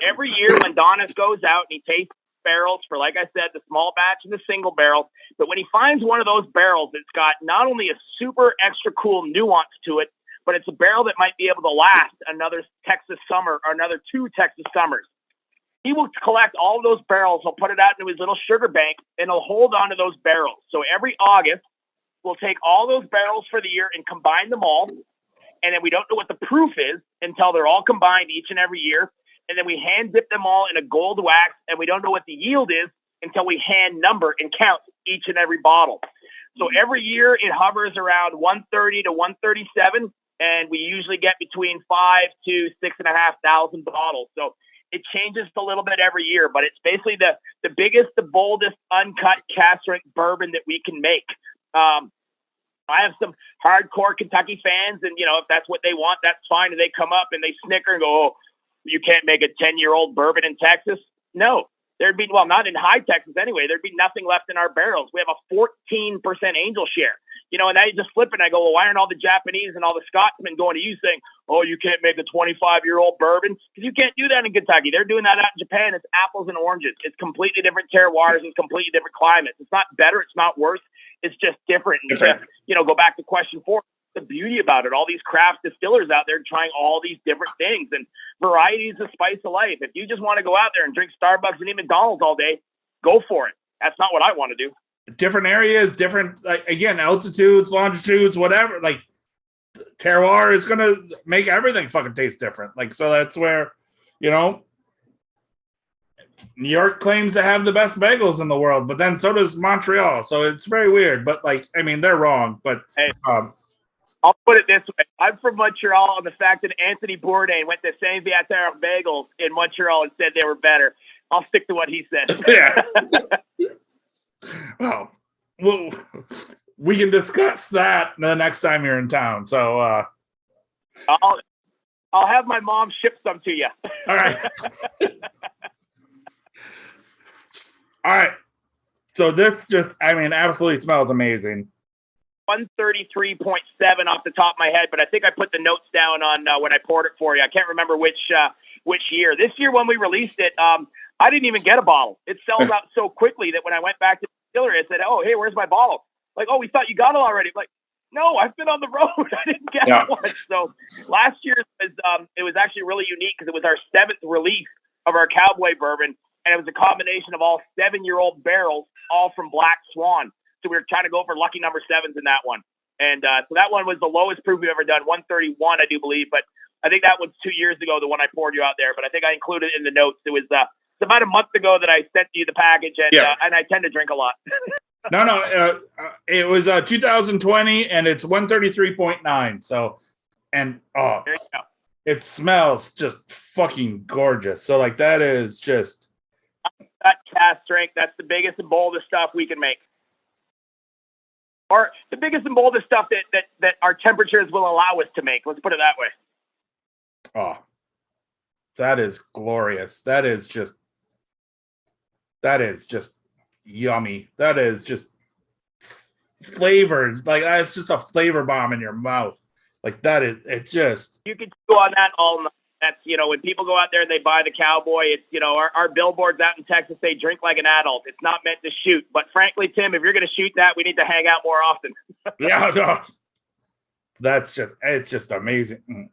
B: every year when Donis goes out and he tastes barrels for, like I said, the small batch and the single barrel. But when he finds one of those barrels, it's got not only a super extra cool nuance to it, but it's a barrel that might be able to last another Texas summer or another 2 Texas summers. He will collect all of those barrels. He'll put it out into his little sugar bank, and he'll hold on to those barrels. So every August, we'll take all those barrels for the year and combine them all. And then we don't know what the proof is until they're all combined each and every year. And then we hand dip them all in a gold wax, and we don't know what the yield is until we hand number and count each and every bottle. So every year it hovers around 130 to 137, and we usually get between 5 to 6,500 bottles. So it changes a little bit every year, but it's basically the biggest, the boldest, uncut cask strength bourbon that we can make. I have some hardcore Kentucky fans, and if that's what they want, that's fine. And they come up and they snicker and go, "Oh, you can't make a 10-year-old bourbon in Texas." No, there'd be, not in high Texas anyway. There'd be nothing left in our barrels. We have a 14% angel share. And now you just flip it and I go, well, why aren't all the Japanese and all the Scotsmen going to you saying, oh, you can't make a 25-year-old bourbon? Because you can't do that in Kentucky. They're doing that out in Japan. It's apples and oranges. It's completely different terroirs and completely different climates. It's not better. It's not worse. It's just different. And go back to question 4. The beauty about it, all these craft distillers out there trying all these different things, and variety is the spice of life. If you just want to go out there and drink Starbucks and eat McDonald's all day, go for it. That's not what I want to do.
A: Different areas, different, again, altitudes, longitudes, whatever. Like, terroir is going to make everything fucking taste different. Like, so that's where, New York claims to have the best bagels in the world, but then so does Montreal. So it's very weird. But they're wrong. But
B: hey, I'll put it this way: I'm from Montreal, and the fact that Anthony Bourdain went to Saint Viateur Bagels in Montreal and said they were better, I'll stick to what he said.
A: Yeah. Well, we can discuss that the next time you're in town. So
B: I'll have my mom ship some to you.
A: All right. All right. So this just, absolutely smells amazing.
B: 133.7 off the top of my head, but I think I put the notes down on when I poured it for you. I can't remember which year. This year when we released it, I didn't even get a bottle. It sells out so quickly that when I went back to the distillery, I said, "Oh, hey, where's my bottle?" Like, "Oh, we thought you got it already." Like, no, I've been on the road. I didn't get one. So last year it was actually really unique because it was our 7th release of our Cowboy bourbon, and it was a combination of all 7-year-old barrels, all from Black Swan. So we were trying to go for lucky number 7s in that one. And so that one was the lowest proof we've ever done, 131, I do believe. But I think that was 2 years ago, the one I poured you out there. But I think I included it in the notes. It was about a month ago that I sent you the package, and I tend to drink a lot.
A: No, it was 2020, and it's 133.9. So, and
B: there you go.
A: It smells just fucking gorgeous. So, that is just
B: that cast strength. That's the biggest and boldest stuff we can make, or the biggest and boldest stuff that our temperatures will allow us to make. Let's put it that way.
A: Oh, that is glorious. That is just yummy. That is just flavored. It's just a flavor bomb in your mouth. It's just.
B: You could go on that all night. That's, when people go out there and they buy the Cowboy, it's, our billboards out in Texas say drink like an adult. It's not meant to shoot. But frankly, Tim, if you're going to shoot that, we need to hang out more often.
A: Yeah, no. It's just amazing.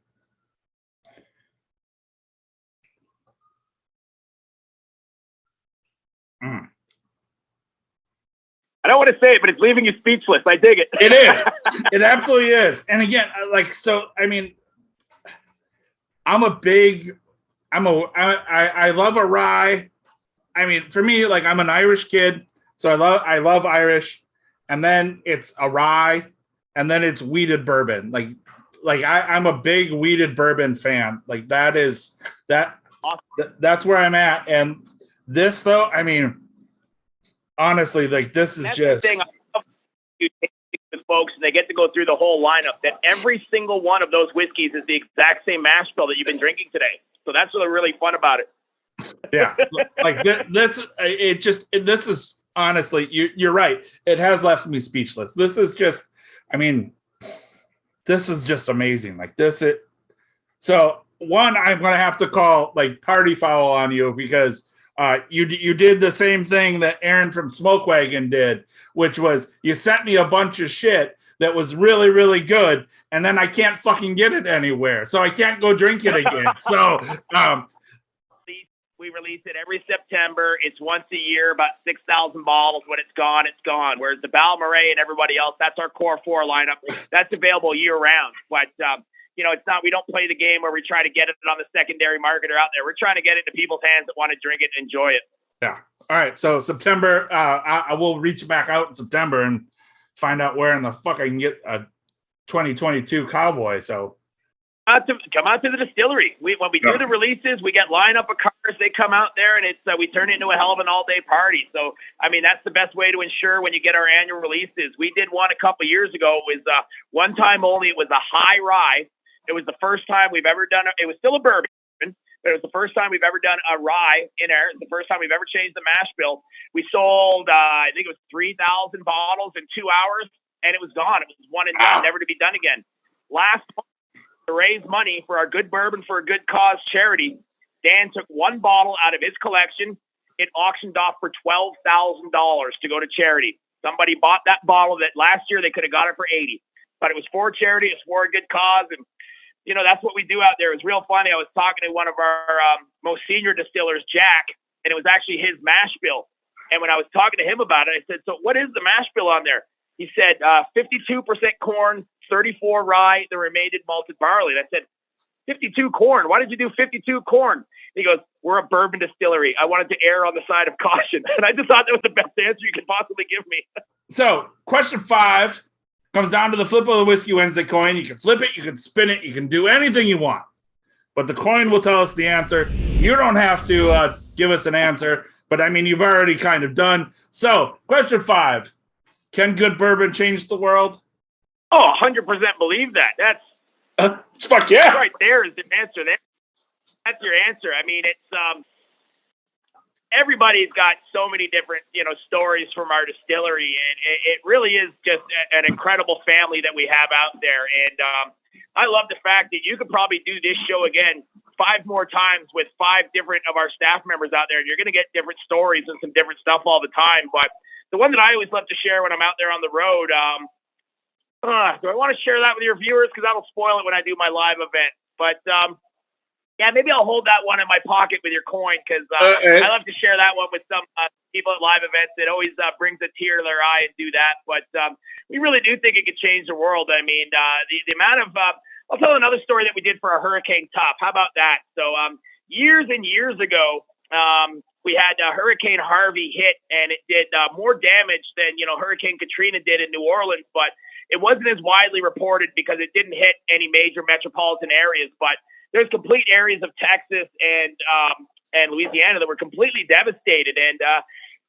B: I don't want to say it, but it's leaving you speechless. I dig it.
A: It is. It absolutely is. And again, I love a rye. For me, I'm an Irish kid, so I love Irish, and then it's a rye, and then it's wheated bourbon. I'm a big wheated bourbon fan. That's where I'm at. And this, though, honestly, this is
B: that's
A: just.
B: The thing. You take with folks, and they get to go through the whole lineup. That every single one of those whiskeys is the exact same mash bill that you've been drinking today. So that's what's really fun about it.
A: Yeah, this is honestly, you're right. It has left me speechless. This is just, this is just amazing. So one, I'm gonna have to call party foul on you because. You did the same thing that Aaron from Smoke Wagon did, which was you sent me a bunch of shit that was really, really good, and then I can't fucking get it anywhere, so I can't go drink it again. So
B: we release it every September. It's once a year, about 6,000 bottles. When it's gone, it's gone. Whereas the Balmoral and everybody else, that's our core 4 lineup. That's available year round. But it's not, we don't play the game where we try to get it on the secondary market or out there. We're trying to get it into people's hands that want to drink it and enjoy it.
A: Yeah. All right. So September, I will reach back out in September and find out where in the fuck I can get a 2022 Cowboy. So
B: come out to the distillery. When we do the releases, we get lineup of cars. They come out there, and it's we turn it into a hell of an all-day party. So that's the best way to ensure when you get our annual releases. We did one a couple of years ago. It was one time only. It was a high rye. It was the first time we've ever done it. It was still a bourbon, but it was the first time we've ever done a rye in there. It's the first time we've ever changed the mash bill. We sold, I think it was 3,000 bottles in 2 hours, and it was gone. It was one and done, never to be done again. Last month, to raise money for our Good Bourbon for a Good Cause charity, Dan took one bottle out of his collection. It auctioned off for $12,000 to go to charity. Somebody bought that bottle that last year they could have got it for $80,000, but it was for charity. It's for a good cause, and that's what we do out there. It was real funny. I was talking to one of our most senior distillers, Jack, and it was actually his mash bill. And when I was talking to him about it, I said, "So what is the mash bill on there?" He said, 52% corn, 34 rye, the remainder malted barley. And I said, 52 corn? Why did you do 52 corn? He goes, we're a bourbon distillery. I wanted to err on the side of caution. And I just thought that was the best answer you could possibly give me.
A: So question 5 comes down to the flip of the Whiskey Wednesday coin. You can flip it, you can spin it, you can do anything you want. But the coin will tell us the answer. You don't have to give us an answer. But, I mean, you've already kind of done. So question 5. Can good bourbon change the world?
B: Oh, 100% believe that. That's
A: fuck yeah.
B: Right there is the answer. That's your answer. I mean, it's everybody's got so many different, stories from our distillery, and it really is just an incredible family that we have out there. And I love the fact that you could probably do this show again 5 more times with 5 different of our staff members out there, and you're going to get different stories and some different stuff all the time. But the one that I always love to share when I'm out there on the road, do I want to share that with your viewers? Because that'll spoil it when I do my live event. But yeah, maybe I'll hold that one in my pocket with your coin, because I love to share that one with some people at live events. It always brings a tear to their eye and do that. But we really do think it could change the world. I mean, the amount of I'll tell another story that we did for our Hurricane Tough. How about that? So years and years ago, we had Hurricane Harvey hit, and it did more damage than Hurricane Katrina did in New Orleans, but it wasn't as widely reported because it didn't hit any major metropolitan areas. But there's complete areas of Texas and Louisiana that were completely devastated, and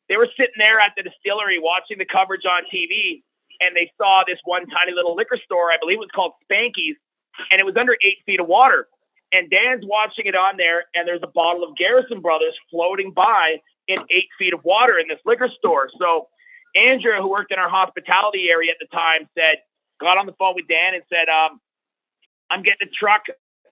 B: they were sitting there at the distillery watching the coverage on TV, and they saw this one tiny little liquor store. I believe it was called Spanky's, and it was under 8 feet of water. And Dan's watching it on there, and there's a bottle of Garrison Brothers floating by in 8 feet of water in this liquor store. So Andrew, who worked in our hospitality area at the time, got on the phone with Dan and said, I'm getting a truck.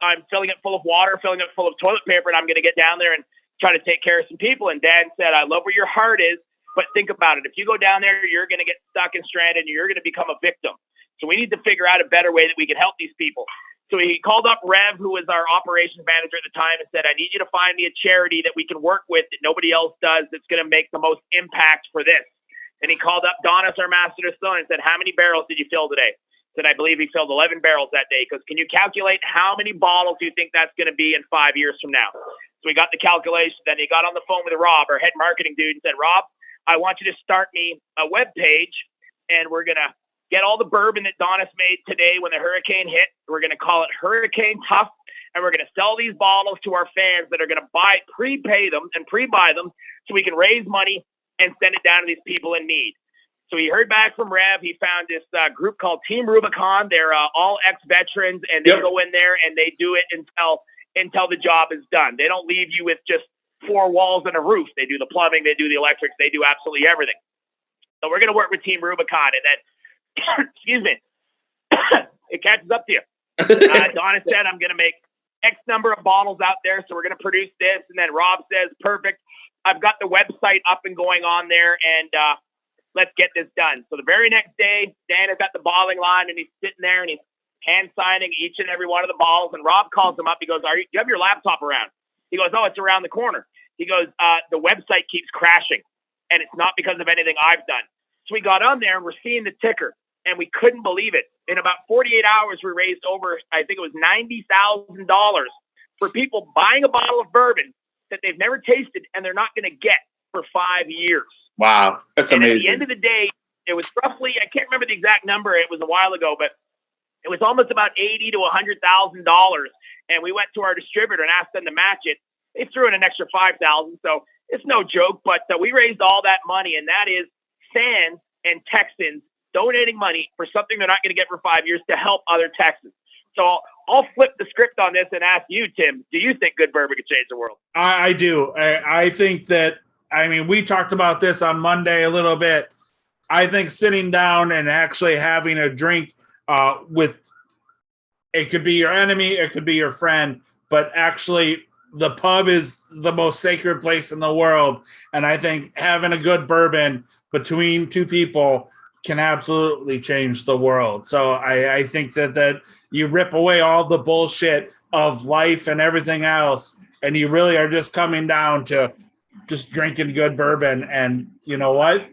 B: I'm filling it full of water, filling it full of toilet paper, and I'm going to get down there and try to take care of some people. And Dan said, I love where your heart is, but think about it. If you go down there, you're going to get stuck and stranded, and you're going to become a victim. So we need to figure out a better way that we can help these people. So he called up Rev, who was our operations manager at the time, and said, I need you to find me a charity that we can work with that nobody else does that's going to make the most impact for this. And he called up Donis, our master distiller, and said, how many barrels did you fill today? Said, I believe he filled 11 barrels that day. Because can you calculate how many bottles you think that's going to be in 5 years from now? So we got the calculation. Then he got on the phone with Rob, our head marketing dude, and said, Rob, I want you to start me a web page, and we're going to get all the bourbon that Donis made today when the hurricane hit. We're going to call it Hurricane Tough, and we're going to sell these bottles to our fans that are going to prepay them and pre-buy them so we can raise money and send it down to these people in need. So he heard back from Rev. He found this group called Team Rubicon. They're all ex-veterans, and they go in there and they do it until the job is done. They don't leave you with just 4 walls and a roof. They do the plumbing, they do the electrics, they do absolutely everything. So we're going to work with Team Rubicon, and then excuse me, it catches up to you. Donna said, I'm going to make X number of bottles out there, so we're going to produce this. And then Rob says, perfect. I've got the website up and going on there, and let's get this done. So the very next day, Dan has got the bottling line, and he's sitting there, and he's hand signing each and every one of the bottles. And Rob calls him up. He goes, do you have your laptop around? He goes, oh, it's around the corner. He goes, the website keeps crashing, and it's not because of anything I've done. So we got on there, and we're seeing the ticker. And we couldn't believe it. In about 48 hours, we raised over, I think it was $90,000 for people buying a bottle of bourbon that they've never tasted and they're not going to get for 5 years.
A: Wow, that's amazing.
B: At the end of the day, it was roughly, I can't remember the exact number. It was a while ago, but it was almost about $80,000 to $100,000. And we went to our distributor and asked them to match it. They threw in an extra $5,000. So it's no joke, but we raised all that money, and that is fans and Texans donating money for something they're not going to get for 5 years to help other Texans. So I'll flip the script on this and ask you, Tim, do you think good bourbon could change the world?
A: I do. I think that, we talked about this on Monday a little bit. I think sitting down and actually having a drink with, it could be your enemy, it could be your friend, but actually the pub is the most sacred place in the world. And I think having a good bourbon between 2 people can absolutely change the world. So I think that you rip away all the bullshit of life and everything else, and you really are just coming down to just drinking good bourbon. And you know what?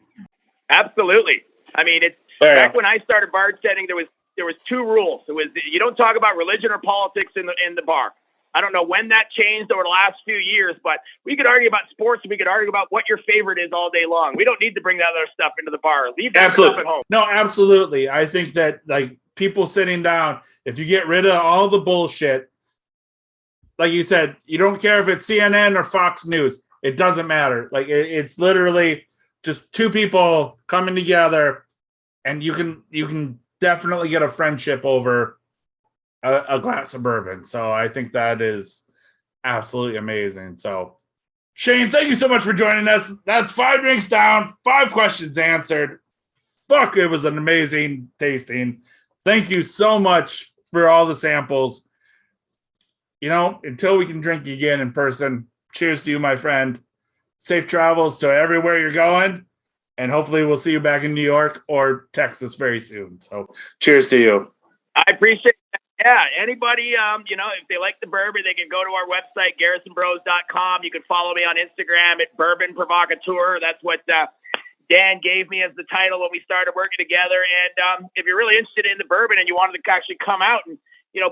B: Absolutely. It's back when I started bartending, there was 2 rules. It was, you don't talk about religion or politics in the bar. I don't know when that changed over the last few years, but we could argue about sports and we could argue about what your favorite is all day long. We don't need to bring that other stuff into the bar. Leave that stuff at home.
A: No, absolutely. I think that like people sitting down, if you get rid of all the bullshit, like you said, you don't care if it's CNN or Fox News. It doesn't matter. Like it's literally just two people coming together, and you can definitely get a friendship over a glass of bourbon. So I think that is absolutely amazing. So Shane, thank you so much for joining us. That's 5 drinks down, 5 questions answered. Fuck, it was an amazing tasting. Thank you so much for all the samples. You know, until we can drink again in person, cheers to you, my friend. Safe travels to everywhere you're going. And hopefully we'll see you back in New York or Texas very soon. So cheers to you.
B: I appreciate that. Yeah, anybody, if they like the bourbon, they can go to our website, garrisonbros.com. You can follow me on Instagram at Bourbon Provocateur. That's what Dan gave me as the title when we started working together. And if you're really interested in the bourbon and you wanted to actually come out and,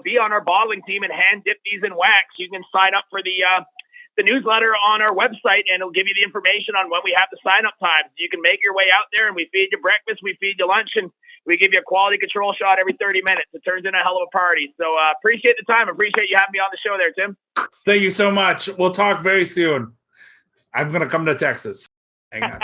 B: be on our bottling team and hand dip these in wax, you can sign up for the newsletter on our website, and it'll give you the information on when we have the sign-up times. You can make your way out there, and we feed you breakfast, we feed you lunch, and we give you a quality control shot every 30 minutes. It turns into a hell of a party. So appreciate the time. Appreciate you having me on the show there, Tim.
A: Thank you so much. We'll talk very soon. I'm going to come to Texas. Hang on.